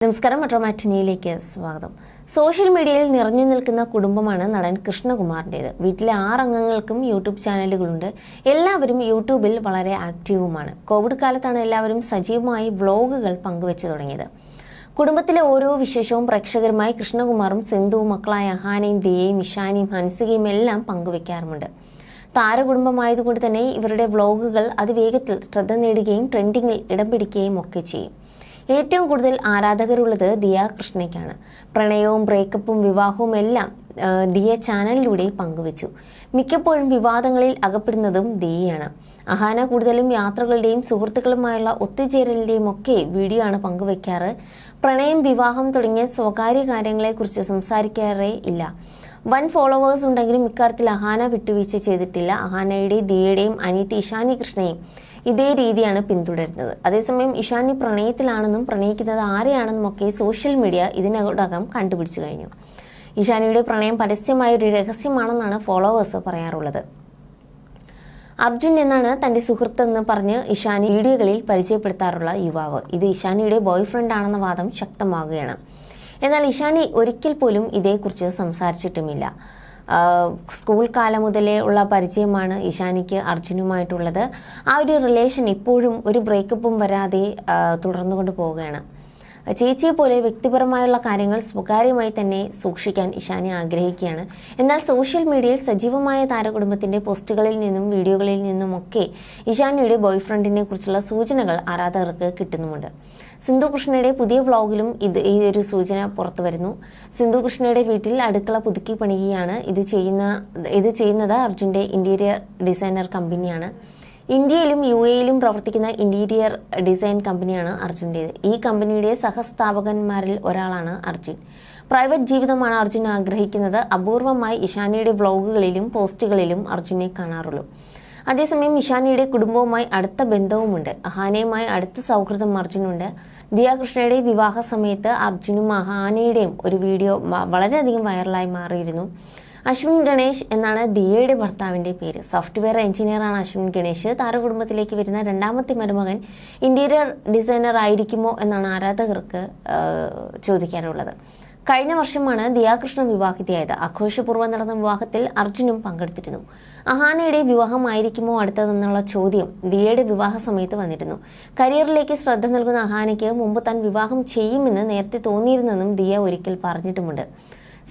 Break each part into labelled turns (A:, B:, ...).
A: നമസ്കാരം, മെട്രോ മാറ്റിനിയിലേക്ക് സ്വാഗതം. സോഷ്യൽ മീഡിയയിൽ നിറഞ്ഞു നിൽക്കുന്ന കുടുംബമാണ് നടൻ കൃഷ്ണകുമാറിൻ്റേത്. വീട്ടിലെ 6 അംഗങ്ങൾക്കും യൂട്യൂബ് ചാനലുകളുണ്ട്. എല്ലാവരും യൂട്യൂബിൽ വളരെ ആക്റ്റീവുമാണ്. കോവിഡ് കാലത്താണ് എല്ലാവരും സജീവമായി വ്ളോഗുകൾ പങ്കുവെച്ചു തുടങ്ങിയത്. കുടുംബത്തിലെ ഓരോ വിശേഷവും പ്രേക്ഷകരുമായി കൃഷ്ണകുമാറും സിന്ധുവും മക്കളായ അഹാനയും ദിയയും ഇഷാനിയും ഹൻസികയും എല്ലാം പങ്കുവെക്കാറുമുണ്ട്. താരകുടുംബമായതുകൊണ്ട് തന്നെ ഇവരുടെ വ്ളോഗുകൾ അതിവേഗത്തിൽ ശ്രദ്ധ നേടുകയും ട്രെൻഡിങ്ങിൽ ഇടം പിടിക്കുകയും ഒക്കെ ചെയ്യും. ഏറ്റവും കൂടുതൽ ആരാധകരുള്ളത് ദിയ കൃഷ്ണയ്ക്കാണ്. പ്രണയവും ബ്രേക്കപ്പും വിവാഹവും എല്ലാം ദിയ ചാനലിലൂടെ പങ്കുവച്ചു. മിക്കപ്പോഴും വിവാദങ്ങളിൽ അകപ്പെടുന്നതും ദിയയാണ്. അഹാന കൂടുതലും യാത്രകളുടെയും സുഹൃത്തുക്കളുമായുള്ള ഒത്തുചേരലിന്റെയും ഒക്കെ വീഡിയോ ആണ് പങ്കുവെക്കാറ്. പ്രണയം, വിവാഹം തുടങ്ങിയ സ്വകാര്യ കാര്യങ്ങളെക്കുറിച്ച് സംസാരിക്കാറേ ഇല്ല. വൻ ഫോളോവേഴ്സ് ഉണ്ടെങ്കിലും ഇക്കാര്യത്തിൽ അഹാന വിട്ടുവീഴ്ച ചെയ്തിട്ടില്ല. അഹാനയുടെയും ദിയയുടെയും അനിയത്തി ഇഷാനി കൃഷ്ണയും ഇതേ രീതിയാണ് പിന്തുടരുന്നത്. അതേസമയം ഇഷാനി പ്രണയത്തിലാണെന്നും പ്രണയിക്കുന്നത് ആരെയാണെന്നും ഒക്കെ സോഷ്യൽ മീഡിയ ഇതിനകം കണ്ടുപിടിച്ചു കഴിഞ്ഞു. ഇഷാനിയുടെ പ്രണയം പരസ്യമായ ഒരു രഹസ്യമാണെന്നാണ് ഫോളോവേഴ്സ് പറയാറുള്ളത്. അർജുൻ എന്നാണ് തന്റെ സുഹൃത്തെന്ന് പറഞ്ഞ് ഇഷാനി വീഡിയോകളിൽ പരിചയപ്പെടുത്താറുള്ള യുവാവ്. ഇത് ഇഷാനിയുടെ ബോയ്ഫ്രണ്ട് ആണെന്ന വാദം ശക്തമാകുകയാണ്. എന്നാൽ ഇഷാനി ഒരിക്കൽ പോലും ഇതേക്കുറിച്ച് സംസാരിച്ചിട്ടുമില്ല. സ്കൂൾ കാലം മുതലേ ഉള്ള പരിചയമാണ് ഇഷാനിക്ക് അർജുനുമായിട്ടുള്ളത്. ആ ഒരു റിലേഷൻ ഇപ്പോഴും ഒരു ബ്രേക്കപ്പും വരാതെ തുടർന്നുകൊണ്ട് പോവുകയാണ്. ചേച്ചിയെ പോലെ വ്യക്തിപരമായുള്ള കാര്യങ്ങൾ സ്വകാര്യമായി തന്നെ സൂക്ഷിക്കാൻ ഇഷാനി ആഗ്രഹിക്കുകയാണ്. എന്നാൽ സോഷ്യൽ മീഡിയയിൽ സജീവമായ താരകുടുംബത്തിന്റെ പോസ്റ്റുകളിൽ നിന്നും വീഡിയോകളിൽ നിന്നുമൊക്കെ ഇഷാനിയുടെ ബോയ്ഫ്രണ്ടിനെ കുറിച്ചുള്ള സൂചനകൾ ആരാധകർക്ക് കിട്ടുന്നുമുണ്ട്. സിന്ധു കൃഷ്ണയുടെ പുതിയ വ്ളോഗിലും ഈ ഒരു സൂചന പുറത്തു വരുന്നു. സിന്ധു കൃഷ്ണയുടെ വീട്ടിൽ അടുക്കള പുതുക്കി പണിയുകയാണ്. ഇത് ചെയ്യുന്നത് അർജുന്റെ ഇന്റീരിയർ ഡിസൈനർ കമ്പനിയാണ്. ഇന്ത്യയിലും UAEയിലും പ്രവർത്തിക്കുന്ന ഇന്റീരിയർ ഡിസൈൻ കമ്പനിയാണ് അർജുൻ്റേത്. ഈ കമ്പനിയുടെ സഹസ്ഥാപകന്മാരിൽ ഒരാളാണ് അർജുൻ. പ്രൈവറ്റ് ജീവിതമാണ് അർജുൻ ആഗ്രഹിക്കുന്നത്. അപൂർവമായി ഇഷാനിയുടെ വ്ളോഗുകളിലും പോസ്റ്റുകളിലും അർജുനെ കാണാറുള്ളൂ. അതേസമയം ഇഷാനിയുടെ കുടുംബവുമായി അടുത്ത ബന്ധവുമുണ്ട്. അഹാനയുമായി അടുത്ത സൗഹൃദം അർജുനുണ്ട്. ദിയ കൃഷ്ണയുടെ വിവാഹ സമയത്ത് അർജുനും അഹാനയുടെയും ഒരു വീഡിയോ വളരെയധികം വൈറലായി മാറിയിരുന്നു. അശ്വിൻ ഗണേഷ് എന്നാണ് ദിയയുടെ ഭർത്താവിന്റെ പേര്. സോഫ്റ്റ്വെയർ എഞ്ചിനീയറാണ് അശ്വിൻ ഗണേഷ്. താരകുടുംബത്തിലേക്ക് വരുന്ന 2ാമത്തെ മരുമകൻ ഇന്റീരിയർ ഡിസൈനർ ആയിരിക്കുമോ എന്നാണ് ആരാധകർക്ക് ചോദിക്കാനുള്ളത്. കഴിഞ്ഞ വർഷമാണ് ദിയാകൃഷ്ണ വിവാഹിതയായത്. ആഘോഷപൂർവ്വം നടന്ന വിവാഹത്തിൽ അർജുനും പങ്കെടുത്തിരുന്നു. അഹാനയുടെ വിവാഹമായിരിക്കുമോ അടുത്തതെന്നുള്ള ചോദ്യം ദിയയുടെ വിവാഹ സമയത്ത് വന്നിരുന്നു. കരിയറിലേക്ക് ശ്രദ്ധ നൽകുന്ന അഹാനയ്ക്ക് മുമ്പ് താൻ വിവാഹം ചെയ്യുമെന്ന് നേരത്തെ തോന്നിയിരുന്നെന്നും ദിയ ഒരിക്കൽ പറഞ്ഞിട്ടുമുണ്ട്.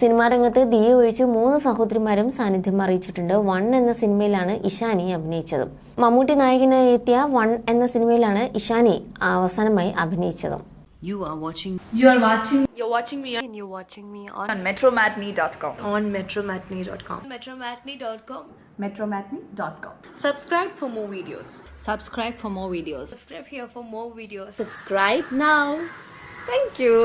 A: സിനിമാ രംഗത്ത് ദിയ ഒഴിച്ച് 3 സഹോദരിമാരും സാന്നിധ്യം അറിയിച്ചിട്ടുണ്ട്. 1 എന്ന സിനിമയിലാണ് ഇഷാനി അഭിനയിച്ചതും. മമ്മൂട്ടി നായകനായി എത്തിയ 1 എന്ന സിനിമയിലാണ് ഇഷാനി അവസാനമായി അഭിനയിച്ചതും.
B: You're watching me
C: on metromatney.com.
B: metromatney.com.
C: metromatney.com.
B: Subscribe for more videos.
C: Subscribe for more videos.
B: Subscribe here for more videos.
C: Subscribe now. Thank you.